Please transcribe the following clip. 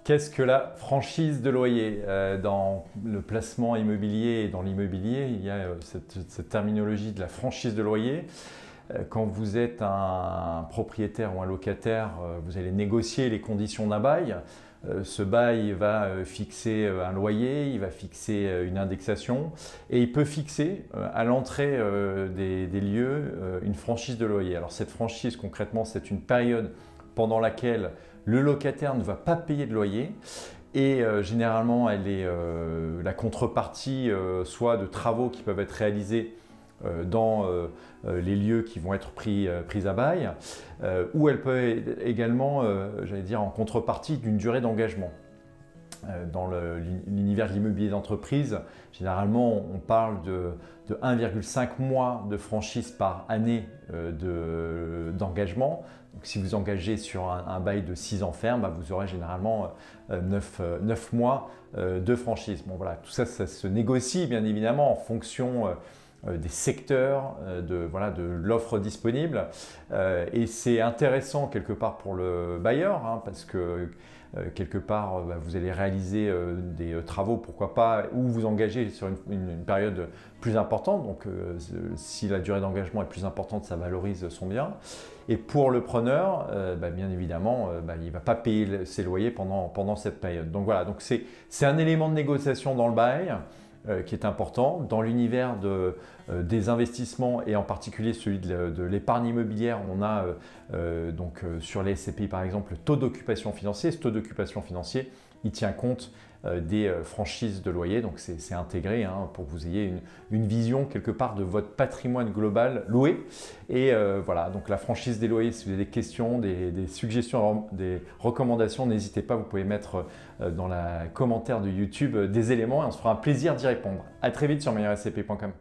Qu'est-ce que la franchise de loyer? Dans le placement immobilier et dans l'immobilier, il y a cette terminologie de la franchise de loyer. Quand vous êtes un propriétaire ou un locataire, vous allez négocier les conditions d'un bail. Ce bail va fixer un loyer, il va fixer une indexation et il peut fixer à l'entrée des lieux une franchise de loyer. Alors cette franchise, concrètement, c'est une période pendant laquelle le locataire ne va pas payer de loyer et généralement elle est la contrepartie soit de travaux qui peuvent être réalisés dans les lieux qui vont être pris à bail, ou elle peut être également, j'allais dire, en contrepartie d'une durée d'engagement. Dans l'univers de l'immobilier d'entreprise, généralement, on parle de 1,5 mois de franchise par année d'engagement. Donc, si vous engagez sur un bail de 6 ans ferme, vous aurez généralement 9 mois de franchise. Bon, voilà, tout ça, ça se négocie bien évidemment en fonction des secteurs, de l'offre disponible. Et c'est intéressant quelque part pour le bailleur, parce que quelque part, vous allez réaliser des travaux, pourquoi pas, ou vous engager sur une période plus importante. Donc, si la durée d'engagement est plus importante, ça valorise son bien. Et pour le preneur, bien évidemment, il ne va pas payer ses loyers pendant cette période. Donc voilà, c'est un élément de négociation dans le bail qui est important. Dans l'univers des investissements et en particulier celui de l'épargne immobilière, on a sur les SCPI par exemple le taux d'occupation financier. Ce taux d'occupation financier, il tient compte des franchises de loyer, donc c'est intégré pour que vous ayez une vision quelque part de votre patrimoine global loué. Et voilà, donc la franchise des loyers, si vous avez des questions, des suggestions, des recommandations, n'hésitez pas, vous pouvez mettre dans les commentaires de YouTube des éléments et on se fera un plaisir d'y répondre. À très vite sur meilleurscp.com.